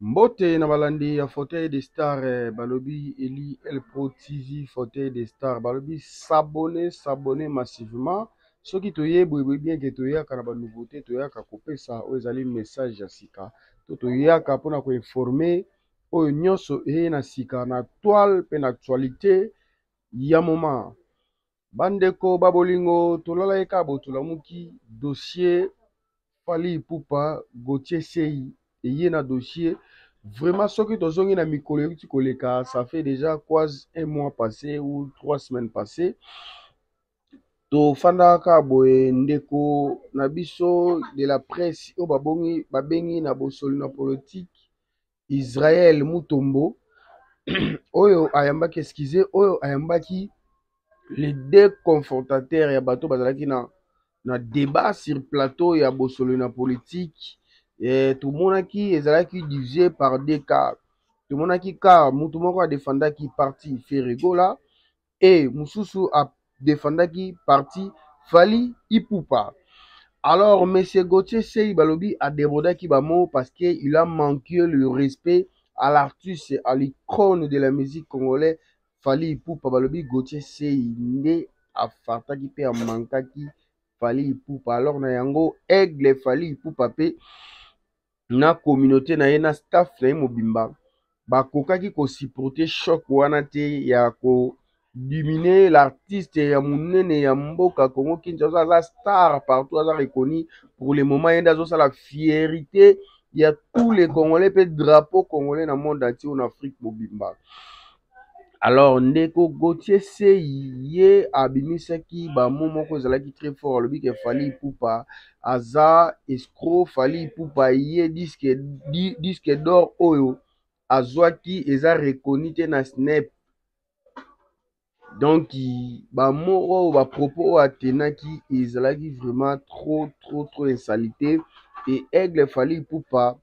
Mbote na balandi ya fauteuil des stars balobi Eli El Pro TV fauteuil des stars balobi s'abonner massivement soki toyebi bien que toyaka na ba nouveauté toyaka kopesa oyo ezali message ya sika to toyaka mpona koinforme oyo nyonso eye na sika na toile pe na actualité ya moment. Bandeko babolingo tolala eka botulamuki dossier Fally Ipupa Gauthier Sei eye na dossier vraiment soki tozongi na mikolo euti koleka ça fait déjà quasi un mois passé ou 3 semaines passées tofandaka boye ndeko na biso de la presse oyo babengi na bosoli na politique Israël Mutombo oyo ayambaki excuse oyo ayambaki les deux confrontateurs ya bato bazalaki na débat sur plateau ya bosolo na politique tomonaki ezalaki divisé par deux cas tomonaki car mutu moko adefendaki parti Ferregola et mosusu adefendaki parti Fally Ipupa. Alors monsieur Gauthier Sei balobi adébordaki bamo parce que il a manqué le respect à l'artiste à l'icône de la musique congolaise Fally Ipupa balobi Gauthier Sei nde afartaki pe amankaki Fally Ipupa. Alors na yango aigle Fally Ipupa pe na communauté na ye na staff na ye mobimba bakokaki kosupporte choc wana te ya kodimine l'artiste ya monene ya mboka Congo Kinshasa aza star partout aza reconnu pour le moment ye nde azosala fierté ya tous les congolais pe drapeau congolais na monde entier na Afrique mobimba. Alors ndeko Gauthier Sei ye abimisaki bamo moko ezalaki très fort alobi ke Fally Ipupa aza escroc Fally Ipupa ye disque d'or oyo azwaki eza reconnu te na snap. Donc bamo oyo bapropos oyo atenaki ezalaki vraiment trop insalité et aigle Fally Ipupa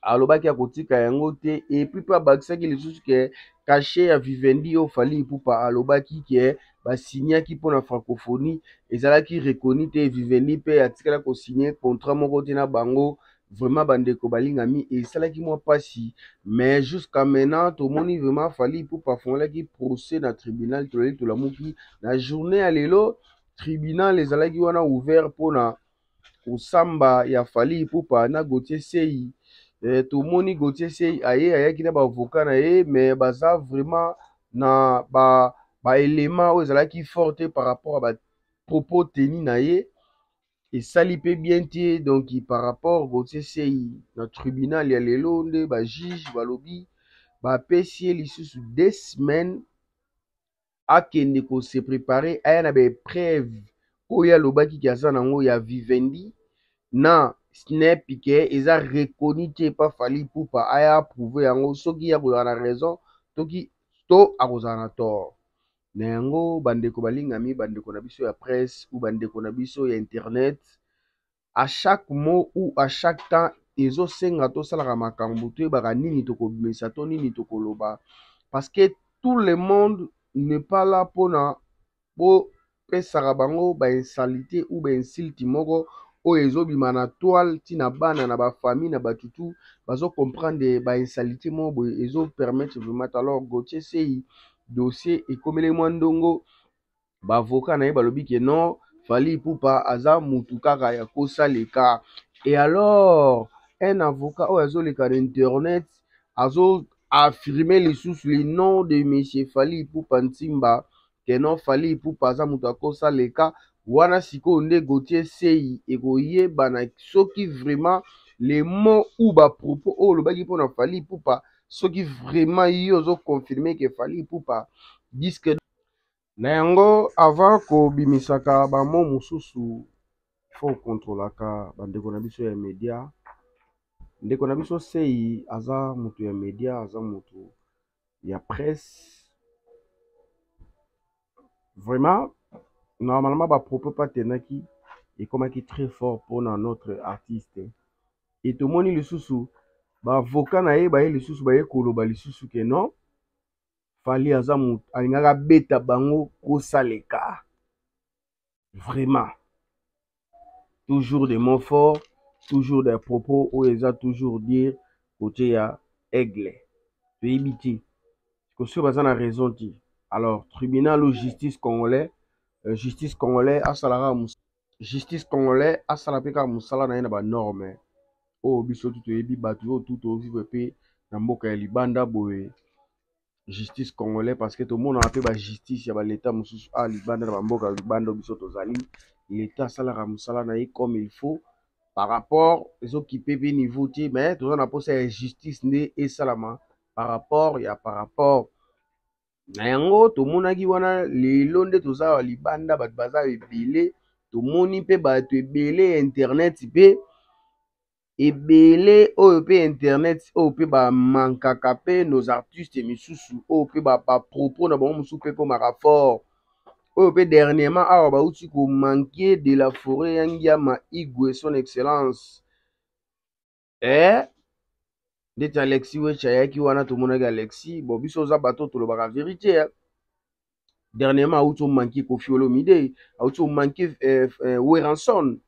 alobaki akotika yango te et puis pa bakisaki lisusu ke cachet ya Vivendi oyo Fally Ipupa alobaki ke basignaki mpona francophonie ezalaki reconnu te Vivendi mpe atikala kosigne contrat moko te na bango. Vraiment bandeko balingami esalaki mwa pasi mais jusqu'à maintenant tomoni vraiment Fally Ipupa afungolaki procès na tribunal tolali tolamuki na journée ya lelo tribunal ezalaki wana ouvert mpona kosamba ya Fally Ipupa na Gauthier Sei. Tomoni Gauthier Sei ayaki na bavoka na ye mais baza vraiment na ba élément oyo ezalaki forte par rapport à ba propos teni na ye esali pe bien te. Donc par rapport Gauthier Sei na tribunal ya lelo nde ba juge balobi bapesi ye lisusu 2 semaines akende ko se préparer aya na baepreuve oyo alobaki ki aza nango ya Vivendi na snap ke eza reconnu te pa Fally Ipupa aya approuve yango soki ya kozala na raison to akozala na tort na yango. Bandeko balingami bandeko na biso ya presse ou bandeko na biso ya internet à chaque mot ou à chaque temps ezosenga tosalaka makambo toyebaka nini tokobimisa to nini tokoloba parce que tout le monde n'est pas là mpona bopesaka bango bainsalite ou bainsulte moko oyo ezobima na toile ntina bana na bafamille na batutu bazocomprendre bainsalite moko boye ezopermettre vraiment. Alors Gauthier Sei dossier ekomeli mwa ndongo bavoka na ye balobi ke non Fally Ipupa aza mutu kaka ya kosaleka. Et alors un avocat oyo azoleka na internet azo affirmer lisusu le nom de monsieur Fally Ipupa Ntimba ke non Fally Ipupa aza mutu akosaleka wana sikoyo nde Gauthier Sei ekoyebana soki vraiment les mots ou bapropos oyo olobaki mpona Fally Ipupa soki vraiment yo ozoconfirme ke Fally Ipupa disque na yango avant kobimisaka bamo mosusu fo kontrolaka bandeko na biso ya media. Ndeko na biso Sei aza mutu ya media aza mutu ya presse vraiment normalement bapropos patenaki ekomaki très fort mpona notre artiste et tomoni lisusu bavoka na ye baye lisusu baye koloba lisusu ke non Fally aza mutu alingaka beta bango kosaleka vraiment toujours des mots forts toujours des propos oyo eza toujours dire côté ya Aigle. Tu éviter. Parce que ça na raison ti. Alors, tribunal ou justice congolais, justice congolais, justice congolais, asalapeka musala na ba norme. Oh, biso tout ebi batu tout au vivre pe na mboka ya libanda boye. Justice congolais parce que tout le monde a appelé la justice, il y a l'état mususu a libanda na mboka libanda biso tozali. L'état salaka musala na comme il faut par rapport aux autres qui peuvent niveau ti mais tout on a posé la justice né et salama par rapport par rapport na yango tomonaki wana lelo nde toza libanda bato baza ebele tomoni mpe bato ebele internet pe ebele oyo pe internet oyo pe bamankaka pe nos artistes misusu oyo pe bapropos na bango mosusu pe komaka fort oyo pe dernièrement awa bauti komanke de la forêt ya Ngiama Igwe son excellence ndeti Alexis Wecha ayaki wana tomonaki Alexis bon biso oza bato tolobaka vérité dernièrement auti omanke Koffi Olomide auti omanke Weranson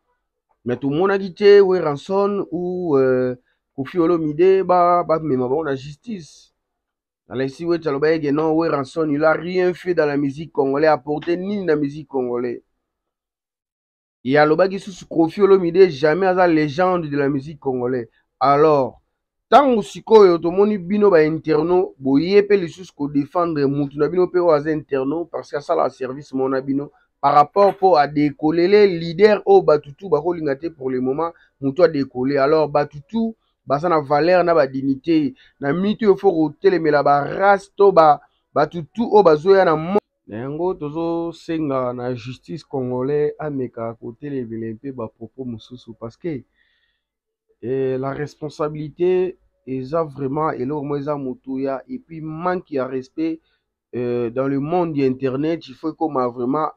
mais tomonaki te Weranson ou Koffi Olomide bamema bango na justice. Alexis Wecha alobaki non Weranson il a rien fait dans la musique congolaise apporté ni na musique congolaise et alobaki susu Koffi Olomide jamais aza légende de la musique congolaise. Alors tango sikoyo tomoni bino ba interno boye pe lisusu ko défendre mutu na bino pe oza interno parce que ça la service mona bino par rapport pour à décoller les leaders au batutu ba kolinga te pour le moment mutu a décoller alors batutu basa na valeur na ba dignité na mitu il faut kotelemela ba race to batutu o bazoya na yango tozo senga na justice congolais ameka kotelemela pe ba propos mususu parce que la responsabilité est vraiment et et puis manque de respect dans le monde d'internet il faut qu'on a vraiment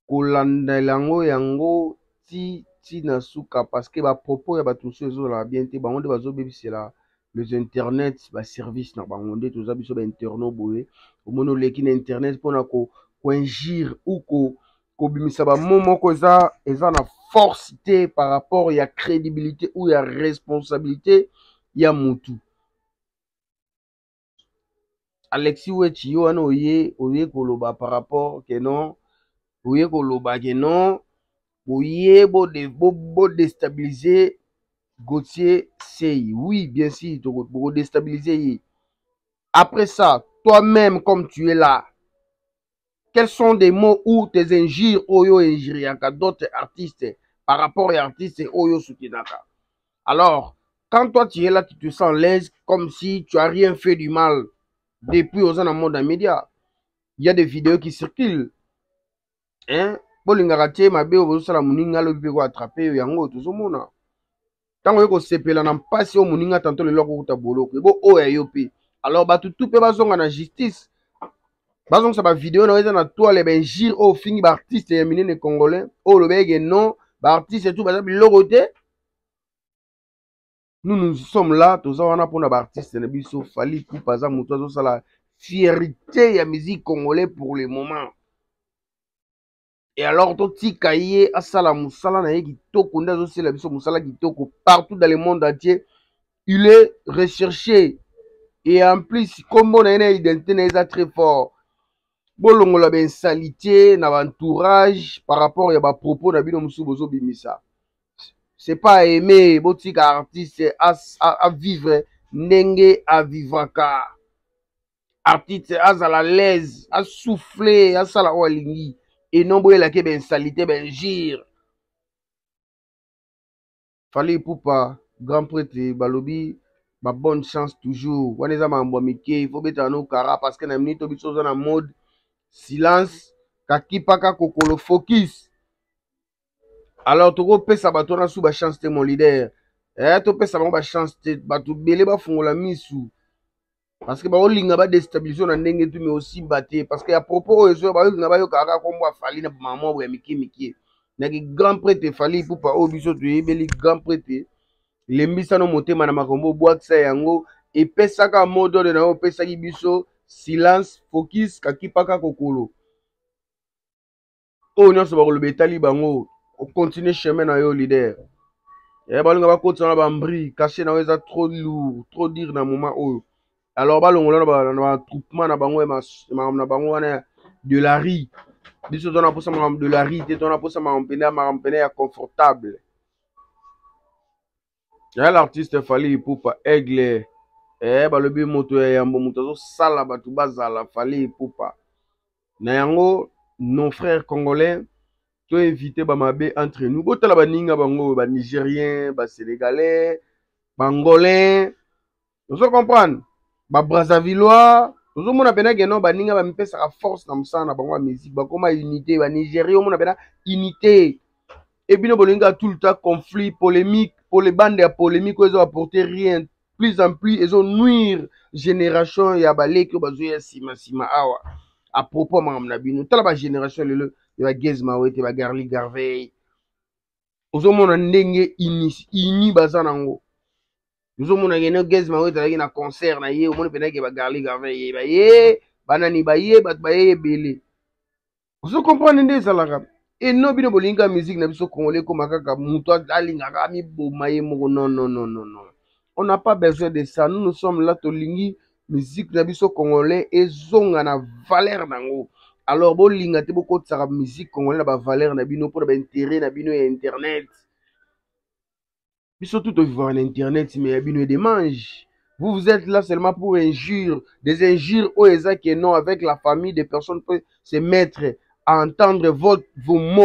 kolanda lango yango ti na suka parce que ba propos ya bato so la bien te bango nde bazobebisela les internet ba service na bango nde toza biso ba interno boye omoni oleki na internet mpona koingire ou kobimisa bamo moko eza na force te par rapport ya crédibilité ou ya responsabilité ya mutu. Alexis Wechi yo wana oye koloba par rapport que non oye koloba que non oye bo déstabiliser Gauthier Sey. Oui, bien sûr, pour déstabiliser. Après ça, toi-même comme tu es là, quels sont des mots ou tes injures oyo injuriaka d'autres artistes par rapport aux artistes oyo soutenaka. Alors, quand toi tu es là, tu te sens l'aise comme si tu as rien fait du mal depuis aux dans le monde des médias. Il y a des vidéos qui circulent. Hein? Bolingaka te mabe obosala muninga lobi ko attraper yango tozomona. Tango yeko sepela na mpasi o muninga tanto le loko kuta boloko. Bo o ya yope. Alors batutu pe bazonga na justice. Bazong sa ba vidéo na na toi les benjir au fingi ba artiste ya minene congolais o le bege non ba artiste tout ba biloko te. Nous sommes là tous wana pona ba artiste na biso Fally Ipupa za mutu azo sala fierté ya musique congolais pour le moment. Et alors to tika ye asala musala na ye kitoko nda zo sala biso musala kitoko partout dans le monde entier. Il est recherché et en plus comme on a une identité na très fort. Bolongo la ben salité na entourage par rapport à ba propos na bino musu bozo bimisa. C'est pas aimer botika artiste à vivre ndenge à vivaka. Artiste à la l'aise, à souffler, à sala olingi et non boye la ke ben salité ben gire. Fally Ipupa grand prêtre balobi ba bonne chance toujours. Waneza mambo mike, il faut beta no kara parce que na minute biso na mode silence kakipaka kokolo focus. Alors toko pesa bato na sou ba chance te mon leader to pesa bango ba chance te bato bele ba fungola misu parce que ba olinga ba déstabiliser na ndenge tu mais aussi baté parce que à propos ezo ba olinga ba yo kaka kombo Fally na maman bo ya miki na ki grand prêtre Fally Ipupa o biso tu ebeli grand prêtre lembisa no motema na makombo bwakisa yango e pesaka modo de na o pesaki biso silence focus kakipaka kokolo o nyonso bakoloba etali bango o continuer chemin na yo leader balinga bakotisa na bambri caché na eza trop lourd trop dire na moment oyo. Alors balongola na batroupement na bango na bango wana de la rue biso tona posa makambo de la rue te tona posa makambo pene ya confortable. Ya l'artiste Fally Ipupa Aigle balobi moto ya yambo moto azosala bato bazala Fally Ipupa na yango nos frères congolais to éviter bamabe entre nous botala baninga bango ba nigérien ba sénégalais ba angolais ozo comprendre ba brazzavillois ozo mona pena ke non baninga ba mipesaka force na mosala na bango ya musique bakoma unité ba nigérien omona pena unité et bino bolinga tout le temps conflit polémique pour les bandes ya polémique oyo apporter rien plus en plus ezo nuire génération ya baleki bazoya sima awa à propos makambo na bino tala ba génération lelo ya Gez Mawete ba Garli Garvey ozomona ndenge ini baza nango ozomona ngene Gez Mawete azalaki na concert na ye omoni penaki ba Garli Garvey ye baye banani baye bato baye ebele ozo comprendre nde ezalaka eno bino bolinga musique na biso congolais koma kaka moto alingaka amiboma ye moko non. On n'a pas besoin de ça. Nous sommes là tolingi musique na biso congolais ezonga na valeur nango. Alors bo linga te boko tsaka musique congolais na ba valeur na bino pour ba intérêt na bino ya internet. Biso tout vivre en internet mais ya bino des mange. Vous êtes là seulement pour injure, des injures au eza que non avec la famille des personnes peut se mettre à entendre vos mots